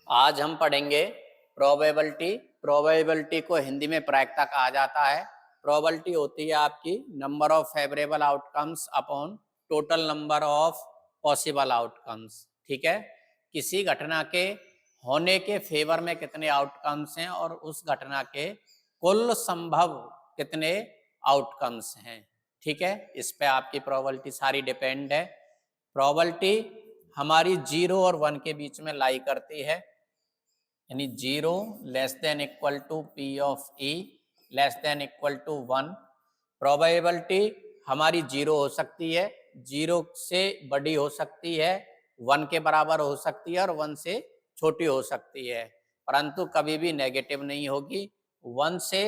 आज हम पढ़ेंगे प्रोबेबिलिटी। प्रोबेबिलिटी को हिंदी में प्रायिकता कहा जाता है। प्रोबेबिलिटी होती है आपकी number of favourable outcomes upon total number of possible outcomes. ठीक है, किसी घटना के होने के फेवर में कितने आउटकम्स हैं और उस घटना के कुल संभव कितने आउटकम्स हैं। ठीक है, इस पे आपकी प्रोबेबिलिटी सारी डिपेंड है। प्रोबेबिलिटी हमारी 0 और 1 के बीच में लाई करती है, यानी 0 less than equal to P of E less than equal to 1। Probability हमारी 0 हो सकती है, 0 से बड़ी हो सकती है, 1 के बराबर हो सकती है और 1 से छोटी हो सकती है, परंतु कभी भी नेगेटिव नहीं होगी, 1 से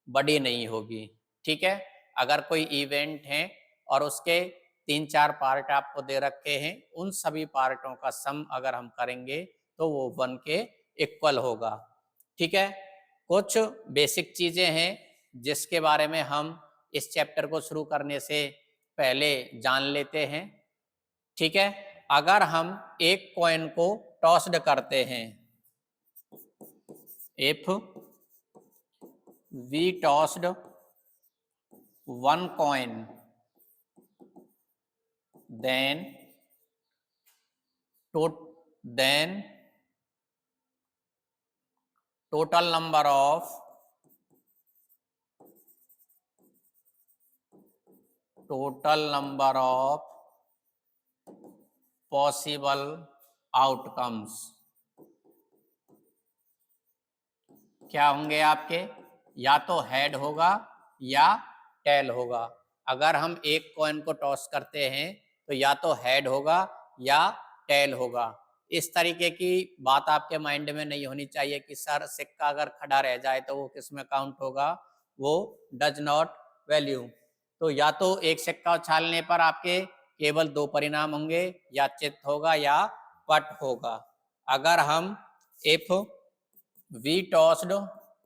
बड़ी नहीं होगी। ठीक है, अगर कोई इवेंट है और उसके 3-4 पार्ट आपको दे रखे हैं, उन सभी पार्टों का सम अगर हम करेंगे तो वो 1 के इक्वल होगा। ठीक है, कुछ बेसिक चीजें हैं जिसके बारे में हम इस चैप्टर को शुरू करने से पहले जान लेते हैं। ठीक है, अगर हम एक कॉइन को टॉस्ड करते हैं, if we tossed one coin then total number of possible outcomes क्या होंगे आपके, या तो हेड होगा या टेल होगा। अगर हम एक कॉइन को टॉस करते हैं तो या तो हेड होगा या टेल होगा। इस तरीके की बात आपके माइंड में नहीं होनी चाहिए कि सर सिक्का अगर खड़ा रह जाए तो वो किस में काउंट होगा, वो डज नॉट वैल्यू। तो या तो एक सिक्का उछालने पर आपके केवल 2 परिणाम होंगे, या चित होगा या पट होगा। अगर हम if we tossed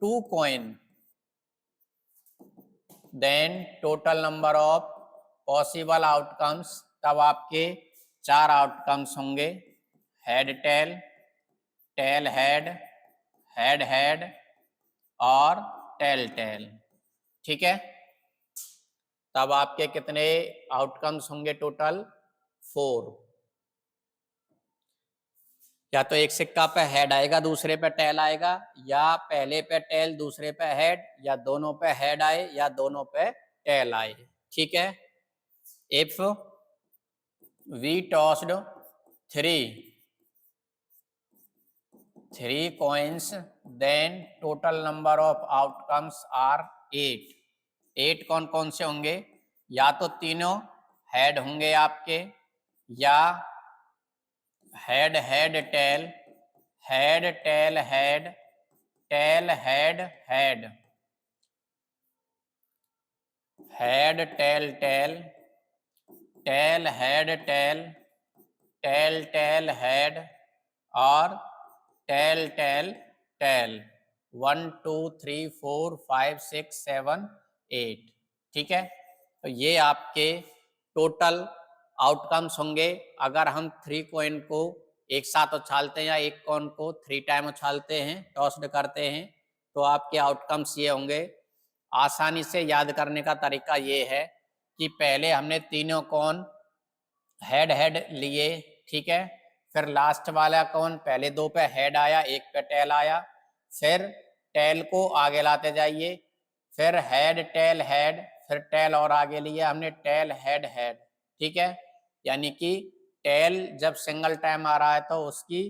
2 coin then total number of possible outcomes, तब आपके 4 आउटकम्स होंगे, head tail, tail head, head head और टेल टेल। ठीक है, तब आपके कितने आउटकम्स होंगे टोटल, 4। या तो एक सिक्का पे हेड आएगा दूसरे पे टेल आएगा, या पहले पे टेल दूसरे पे हेड, या दोनों पे हेड आए या दोनों पे टेल आए। ठीक है, if we tossed 3 coins then total number of outcomes are 8। 8 कौन कौन से होंगे, या तो तीनों हेड होंगे आपके, या head head tail, head tail head, tail head head, head tail tail, tail head tail, tail tail head और टेल टेल टेल। 1 2 3 4 5 6 7 8। ठीक है, तो ये आपके टोटल आउटकम्स होंगे। अगर हम 3 कॉइन को एक साथ उछालते हैं या एक कॉइन को 3 टाइम उछालते हैं, टॉस्ड करते हैं, तो आपके आउटकम्स ये होंगे। आसानी से याद करने का तरीका ये है कि पहले हमने तीनों कॉइन हेड हेड लिए, ठीक है, फिर लास्ट वाला कौन, पहले 2 पे हेड आया, एक पे टेल आया, फिर टेल को आगे लाते जाइए, फिर हेड टेल हेड, फिर टेल और आगे लिया हमने, टेल हेड हेड। ठीक है, यानी कि टेल जब सिंगल टाइम आ रहा है तो उसकी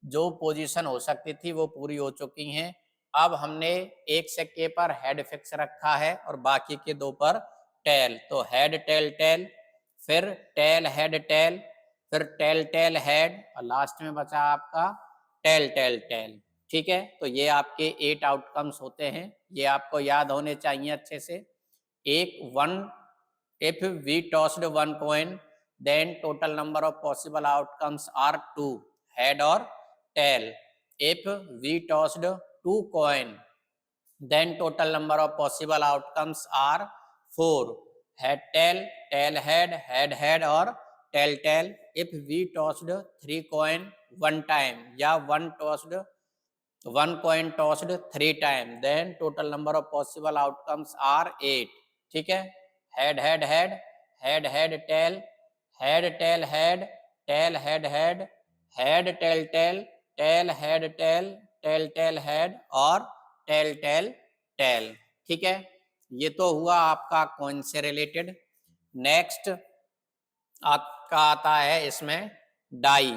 जो पोजीशन हो सकती थी वो पूरी हो चुकी हैं। अब हमने एक सिक्के पर हेड फिक्स रखा है और बाकी के 2 पर टेल, तो हेड टेल टेल, फिर टेल हेड टेल, फिर टेल टेल हेड और लास्ट में बचा आपका टेल टेल टेल। ठीक है, तो ये आपके 8 आउटकम्स होते हैं, ये आपको याद होने चाहिए अच्छे से। एक one if we tossed 1 coin then total number of possible outcomes are 2, head और tail. If we tossed 2 coin then total number of possible outcomes are 4, head tail, tail head, head head और tail tail. If we tossed 3 coin one time, या one coin tossed 3 times, then total number of possible outcomes are 8. ठीक है. Head head head, head head tail, head tail head, tail head head, head tail tail, tail head tail, tail tail head और tail tail tail. ठीक है. ये तो हुआ आपका coin से रिलेटेड. नेक्स्ट आपका आता है इसमें डाई.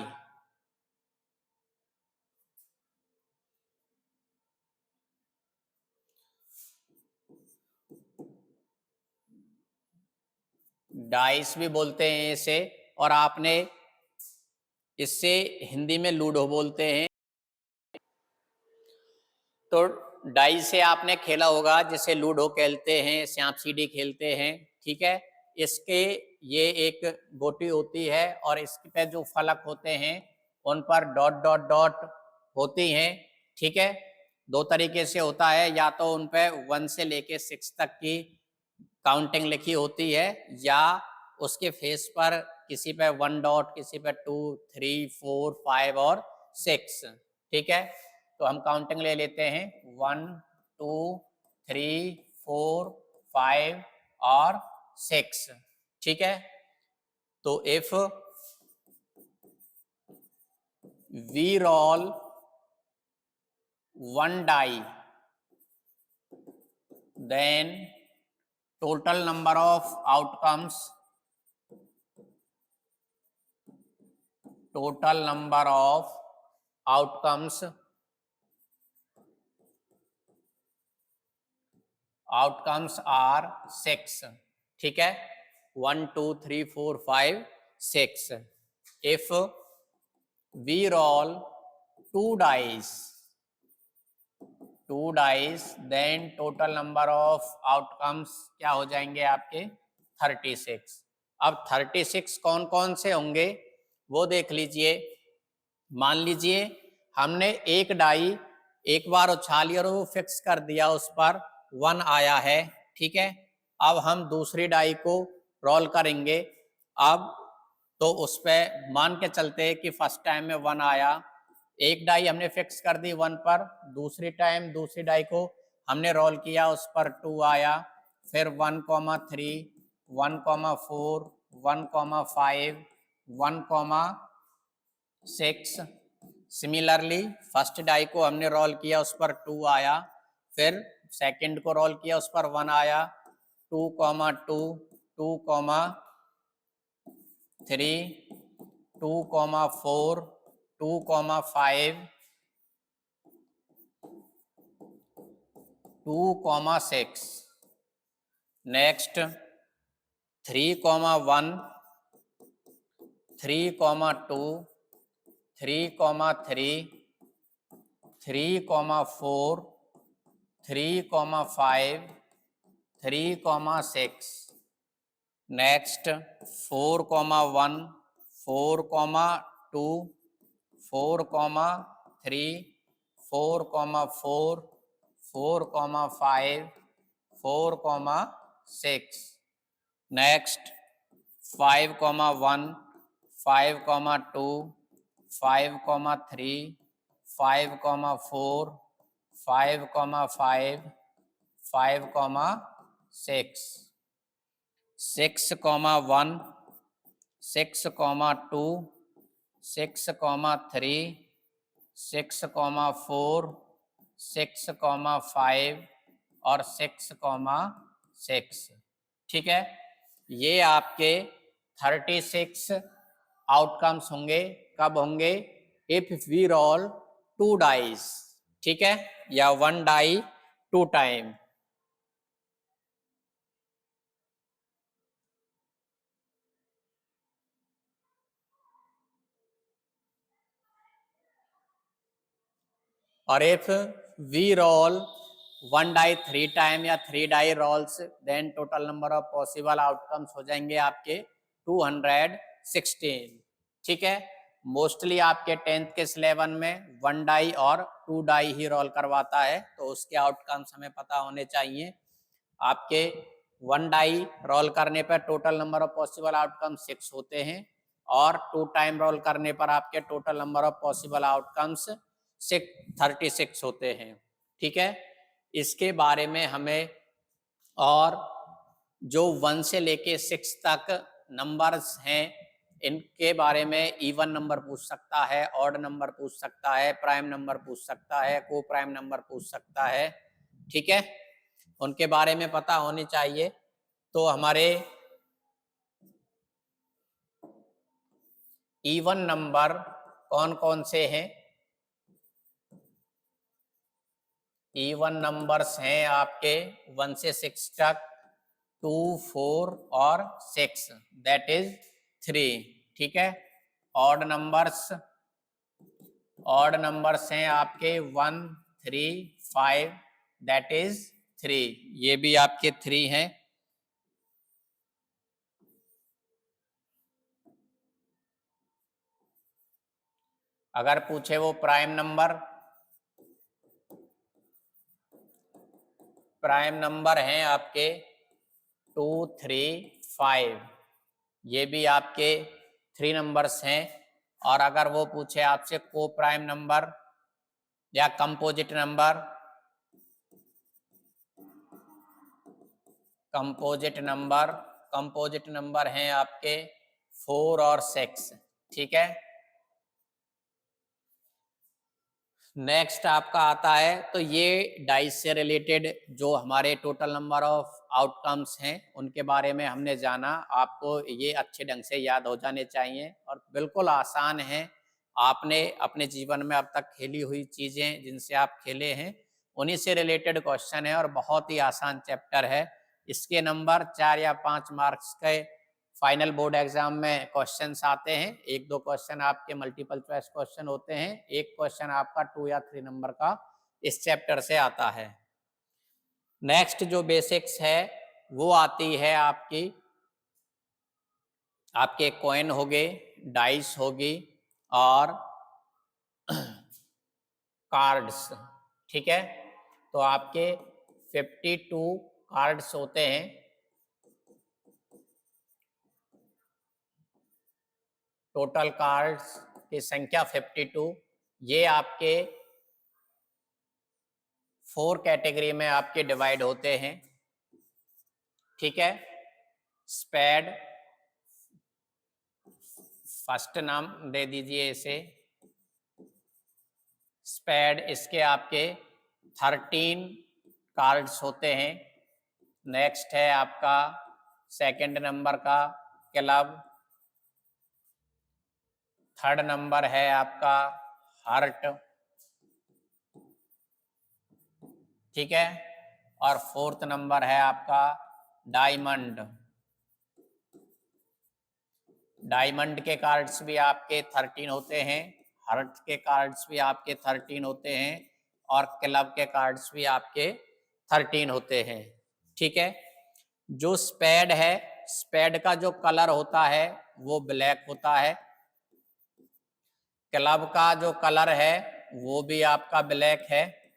डाइस भी बोलते हैं इसे, और आपने इससे हिंदी में लूडो बोलते हैं. तो डाई से आपने खेला होगा, जिसे लूडो खेलते हैं, सांप सीढ़ी खेलते हैं. ठीक है. इसके ये एक गोटी होती है और इसके पे जो फलक होते हैं उन पर डॉट डॉट डॉट होती हैं. ठीक है. दो तरीके से होता है, या तो उन पे 1 से लेके 6 तक की काउंटिंग लिखी होती है, या उसके फेस पर किसी पे 1 डॉट, किसी पे 2, 3, 4, 5 और 6. ठीक है. तो हम काउंटिंग ले लेते हैं 1, 2, 3, 4, 5 और 6. ठीक है. तो if we roll 1 die, then total number of outcomes are 6. ठीक है. 1, 2, 3, 4, 5, 6. If we roll 2 dice, then total number of outcomes क्या हो जाएंगे आपके 36. अब 36 कौन कौन से होंगे वो देख लीजिए. मान लीजिए हमने एक डाई एक बार उछाली और वो फिक्स कर दिया, उस पर 1 आया है. ठीक है. अब हम दूसरी डाई को रोल करेंगे. अब तो उस पर मान के चलते हैं कि फर्स्ट टाइम में 1 आया. एक डाई हमने फिक्स कर दी 1 पर. दूसरी टाइम दूसरी डाई को हमने रोल किया, उस पर 2 आया. फिर 1,3, 1,4, 1,5, 1,6. सिमिलरली फर्स्ट डाई को हमने रोल किया, उस पर 2 आया. फिर सेकंड को रोल किया, उस पर 1 आया. 2,2, 2,3, 2,4, 2,5, 2,6. नेक्स्ट 3,1, 3,2, 3,3, 3,4, 3,5, 3,6. नेक्स्ट 4,1, 4,2, 4,3, 4,4, 4,5, 4,6. नेक्स्ट 5,1, 5,2, 5,3, 5,4, 5,5, 5,6. 6,1, 6,2, 6,3, 6,4, 6,5 और 6,6. ठीक है. ये आपके 36 आउटकम्स होंगे. कब होंगे? If we roll 2 dice. ठीक है. या 1 डाई 2 टाइम. और if we roll 1 die 3 time या 3 die rolls, then total number of possible outcomes हो जाएंगे आपके 216. ठीक है. मोस्टली आपके 10th के सिलेबस में 1 डाई और 2 डाई ही रोल करवाता है, तो उसके आउटकम्स हमें पता होने चाहिए. आपके 1 डाई रोल करने पर total number of possible outcome 6 होते हैं. और 2 टाइम रोल करने पर आपके total number of possible outcomes 36 होते हैं। ठीक है, इसके बारे में हमें और जो 1 से लेके 6 तक नंबर्स हैं इनके बारे में इवन नंबर पूछ सकता है, ऑड नंबर पूछ सकता है, प्राइम नंबर पूछ सकता है, को प्राइम नंबर पूछ सकता है। ठीक है, उनके बारे में पता होनी चाहिए। तो हमारे इवन नंबर कौन कौन से हैं? इवन नंबर्स हैं आपके 1 से 6 तक 2, 4 और 6, दैट इज 3। ठीक है, ऑड नंबर्स हैं आपके 1, 3, 5, दैट इज 3, ये भी आपके 3 हैं। अगर पूछे वो प्राइम नंबर हैं आपके 2, 3, 5, ये भी आपके 3 नंबर्स हैं। और अगर वो पूछे आपसे को प्राइम नंबर या कंपोजिट नंबर हैं आपके 4 और 6। ठीक है, नेक्स्ट आपका आता है, तो ये डाइस से रिलेटेड जो हमारे टोटल नंबर ऑफ आउटकम्स हैं उनके बारे में हमने जाना। आपको ये अच्छे ढंग से याद हो जाने चाहिए और बिल्कुल आसान है। आपने अपने जीवन में अब तक खेली हुई चीज़ें जिनसे आप खेले हैं उन्हीं से रिलेटेड क्वेश्चन है और बहुत ही आसान चैप्टर है। इसके नंबर 4 या 5 मार्क्स के फाइनल बोर्ड एग्जाम में क्वेश्चंस आते हैं। 1-2 क्वेश्चन आपके मल्टीपल चॉइस क्वेश्चन होते हैं, एक क्वेश्चन आपका 2 या 3 नंबर का इस चैप्टर से आता है। नेक्स्ट जो बेसिक्स है वो आती है आपके कॉइन हो गए, डाइस होगी और कार्ड्स। ठीक है, तो आपके 52 कार्ड्स होते हैं। टोटल कार्ड्स की संख्या 52। ये आपके 4 कैटेगरी में आपके डिवाइड होते हैं। ठीक है, स्पेड फर्स्ट नाम दे दीजिए इसे स्पेड, इसके आपके 13 कार्ड्स होते हैं। नेक्स्ट है आपका सेकंड नंबर का क्लब, थर्ड नंबर है आपका हार्ट। ठीक है, और फोर्थ नंबर है आपका डायमंड। डायमंड के कार्ड्स भी आपके 13 होते हैं, हार्ट के कार्ड्स भी आपके 13 होते हैं और क्लब के कार्ड्स भी आपके 13 होते हैं। ठीक है, जो स्पेड है, स्पेड का जो कलर होता है वो ब्लैक होता है, क्लब का जो कलर है वो भी आपका ब्लैक है,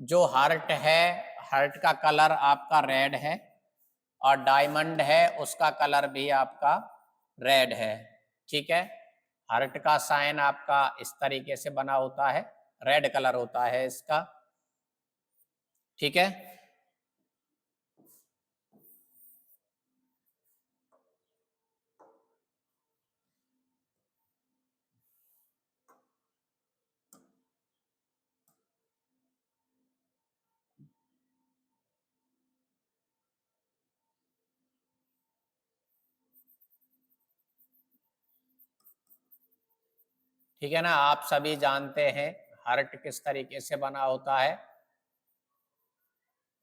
जो हार्ट है हार्ट का कलर आपका रेड है और डायमंड है उसका कलर भी आपका रेड है। ठीक है, हार्ट का साइन आपका इस तरीके से बना होता है, रेड कलर होता है इसका। ठीक है, ठीक है ना, आप सभी जानते हैं हार्ट किस तरीके से बना होता है।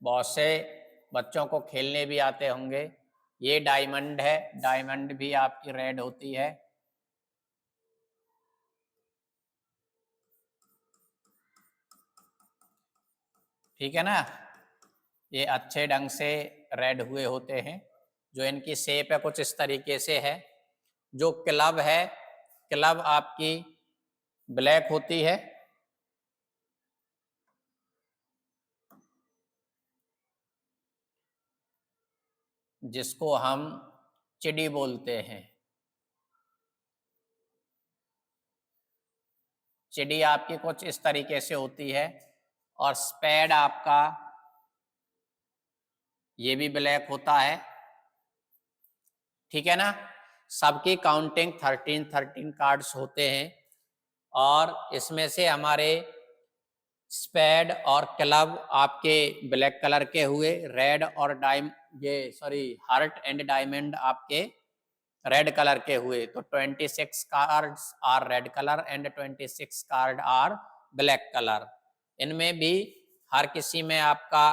बहुत से बच्चों को खेलने भी आते होंगे। ये डायमंड है, डायमंड भी आपकी रेड होती है। ठीक है ना, ये अच्छे ढंग से रेड हुए होते हैं। जो इनकी शेप है कुछ इस तरीके से है। जो क्लब है, क्लब आपकी ब्लैक होती है, जिसको हम चिड़ी बोलते हैं। चिड़ी आपकी कुछ इस तरीके से होती है, और स्पेड आपका ये भी ब्लैक होता है, ठीक है ना। सबकी काउंटिंग 13 कार्ड्स होते हैं, और इसमें से हमारे स्पेड और क्लब आपके ब्लैक कलर के हुए, रेड और हार्ट एंड डायमंड आपके रेड कलर के हुए। तो 26 cards are red colour and 26 card are black colour. इनमें भी हर किसी में आपका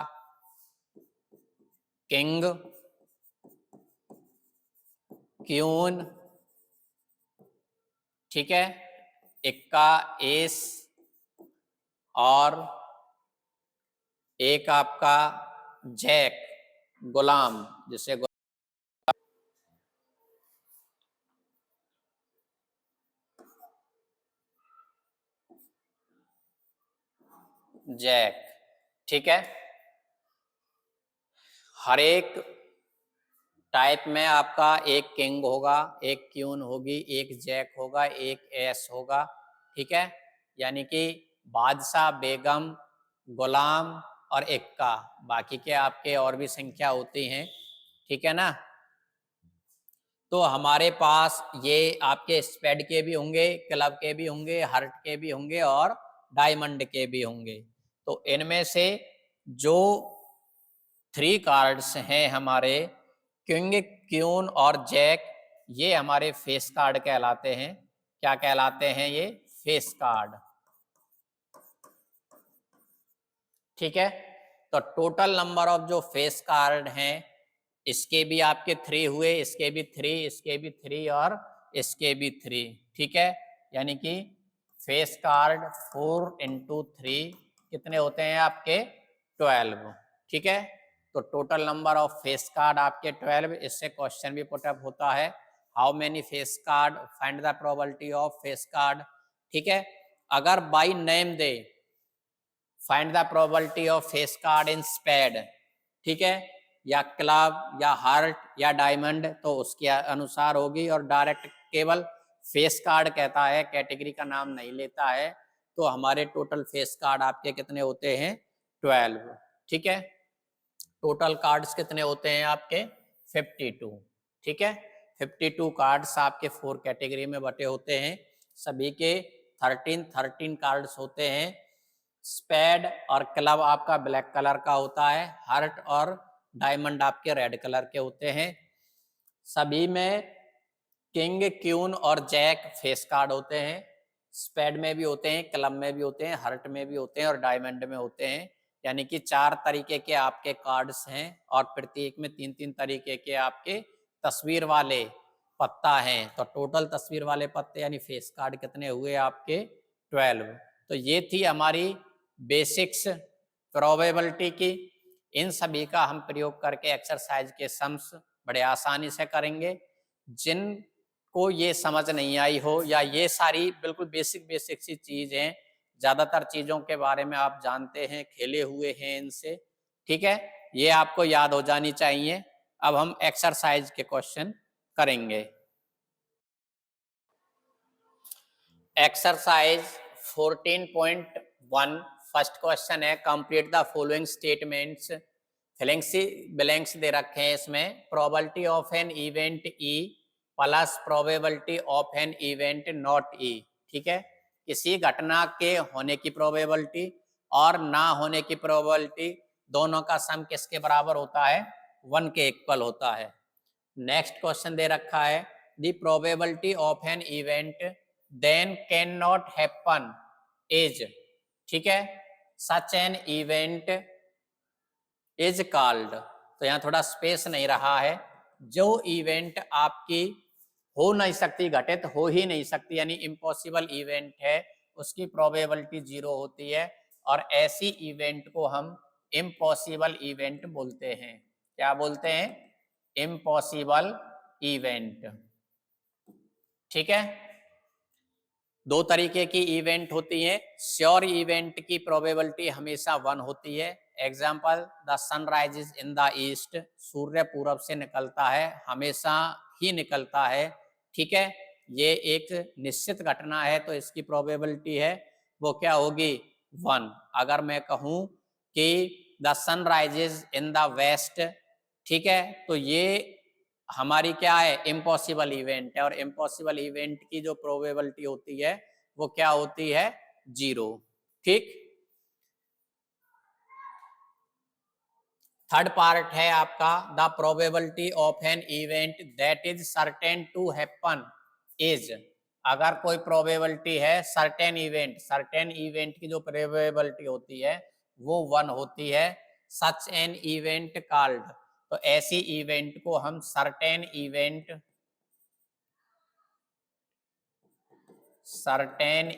किंग, क्यून, ठीक है, इक्का, एस, और एक आपका जैक, गुलाम, जिसे जैक, ठीक है। हर एक टाइप में आपका एक किंग होगा, एक क्यून होगी, एक जैक होगा, एक एस होगा, ठीक है। यानी कि बादशाह, बेगम, गुलाम और इक्का, बाकी के आपके और भी संख्या होती हैं, ठीक है ना। तो हमारे पास ये आपके स्पेड के भी होंगे, क्लब के भी होंगे, हार्ट के भी होंगे और डायमंड के भी होंगे। तो इनमें से जो 3 कार्ड्स हैं हमारे किंग, क्यून और जैक, ये हमारे फेस कार्ड कहलाते हैं। क्या कहलाते हैं ये? फेस कार्ड, ठीक है। तो टोटल नंबर ऑफ जो फेस कार्ड हैं, इसके भी आपके 3 हुए, इसके भी 3, इसके भी 3 और इसके भी 3, ठीक है। यानी कि फेस कार्ड 4 × 3 कितने होते हैं आपके? 12, ठीक है। तो total number of face card आपके 12। इससे क्वेश्चन भी पुटअप होता है, how many face card, find the probability of face card, ठीक है। अगर बाई नेम दे, find the probability of face card in spade, ठीक है, या क्लब या हार्ट या डायमंड, तो उसके अनुसार होगी। और डायरेक्ट केवल फेस कार्ड कहता है, कैटेगरी का नाम नहीं लेता है, तो हमारे टोटल फेस कार्ड आपके कितने होते हैं? 12, ठीक है। टोटल कार्ड्स कितने होते हैं आपके? 52, ठीक है। 52 कार्ड्स आपके 4 कैटेगरी में बटे होते हैं। सभी के 13 कार्ड्स होते हैं। स्पेड और क्लब आपका ब्लैक कलर का होता है, हार्ट और डायमंड आपके रेड कलर के होते हैं। सभी में किंग, क्यून और जैक फेस कार्ड होते हैं। स्पेड में भी होते हैं, क्लब में भी होते हैं, हार्ट में भी होते हैं और डायमंड में होते हैं। यानी कि 4 तरीके के आपके कार्ड्स हैं, और प्रत्येक में 3-3 तरीके के आपके तस्वीर वाले पत्ता हैं। तो टोटल तस्वीर वाले पत्ते यानी फेस कार्ड कितने हुए आपके? 12। तो ये थी हमारी बेसिक्स प्रोबेबिलिटी की। इन सभी का हम प्रयोग करके एक्सरसाइज के सम्स बड़े आसानी से करेंगे। जिनको ये समझ नहीं आई हो, या ये सारी बिल्कुल बेसिक सी चीज हैं, ज्यादातर चीजों के बारे में आप जानते हैं, खेले हुए हैं इनसे, ठीक है, ये आपको याद हो जानी चाहिए। अब हम एक्सरसाइज के क्वेश्चन करेंगे। एक्सरसाइज 14.1 फर्स्ट क्वेश्चन है, complete the following statements. Blanks दे रखे हैं इसमें। Probability of an event E plus probability of an event not E, ठीक है। किसी घटना के होने की प्रोबेबिलिटी और ना होने की प्रोबेबिलिटी, दोनों का सम किसके बराबर होता है? 1 के इक्वल होता है। नेक्स्ट क्वेश्चन दे रखा है, the probability of an event then can not happen is, ठीक है, such an event is called. तो यहाँ थोड़ा स्पेस नहीं रहा है। जो इवेंट आपकी हो नहीं सकती, घटित हो ही नहीं सकती, यानी इम्पॉसिबल इवेंट है, उसकी प्रोबेबिलिटी 0 होती है, और ऐसी इवेंट को हम इम्पॉसिबल इवेंट बोलते हैं। क्या बोलते हैं? इम्पॉसिबल इवेंट, ठीक है। 2 तरीके की इवेंट होती है। श्योर इवेंट की प्रोबेबिलिटी हमेशा 1 होती है। Example, the sun rises in the east, सूर्य पूरब से निकलता है, हमेशा ही निकलता है, ठीक है। ये एक निश्चित घटना है, तो इसकी प्रोबेबिलिटी है वो क्या होगी 1। अगर मैं कहूं कि the sun rises in the west, ठीक है, तो ये हमारी क्या है इम्पॉसिबल इवेंट है, और इम्पॉसिबल इवेंट की जो प्रोबेबिलिटी होती है वो क्या होती है 0। ठीक, थर्ड पार्ट है आपका the probability of an event that is certain to happen is. अगर कोई प्रोबेबिलिटी है सर्टेन इवेंट की जो प्रोबेबिलिटी होती है वो 1 होती है, सच एन इवेंट कॉल्ड, तो ऐसी इवेंट को हम सर्टेन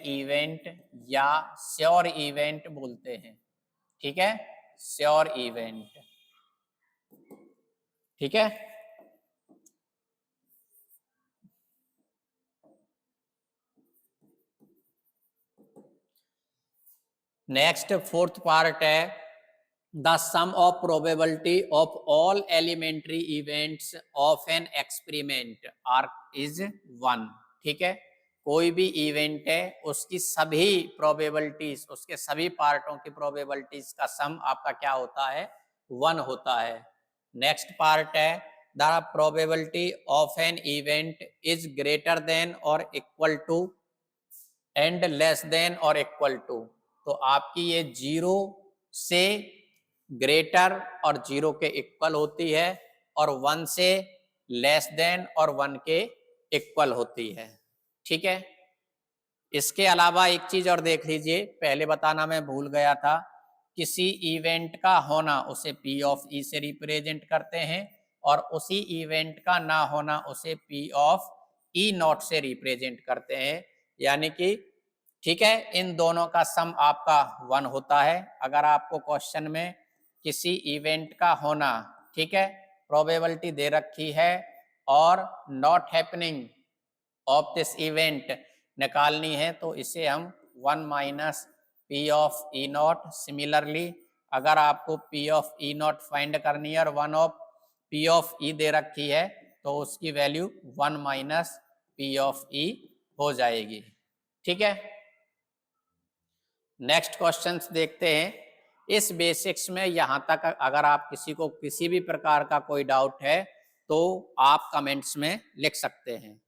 इवेंट या श्योर इवेंट बोलते हैं। ठीक है, श्योर इवेंट। ठीक है, नेक्स्ट फोर्थ पार्ट है the sum of probability of all elementary events of an experiment are is 1। ठीक है, कोई भी इवेंट है उसकी सभी प्रोबेबिलिटीज, उसके सभी पार्टों की प्रोबेबिलिटीज का सम आपका क्या होता है 1 होता है। नेक्स्ट पार्ट है the probability of an event is greater than और equal to and less than और इक्वल टू, तो आपकी ये 0 से ग्रेटर और 0 के इक्वल होती है, और 1 से लेस देन और 1 के इक्वल होती है। ठीक है, इसके अलावा एक चीज और देख लीजिए, पहले बताना मैं भूल गया था, किसी इवेंट का होना उसे P ऑफ E से रिप्रेजेंट करते हैं, और उसी इवेंट का ना होना उसे P ऑफ E नॉट से रिप्रेजेंट करते हैं। यानी कि ठीक है, इन दोनों का सम आपका 1 होता है। अगर आपको क्वेश्चन में किसी इवेंट का होना, ठीक है, प्रोबेबिलिटी दे रखी है और not happening of this event निकालनी है, तो इसे हम 1 minus P of E not. Similarly अगर आपको P of E not find करनी है और 1 ऑफ P ऑफ E दे रखी है, तो उसकी value 1 minus P of E हो जाएगी। ठीक है, नेक्स्ट क्वेश्चंस देखते हैं। इस बेसिक्स में यहां तक अगर आप किसी को किसी भी प्रकार का कोई डाउट है तो आप कमेंट्स में लिख सकते हैं।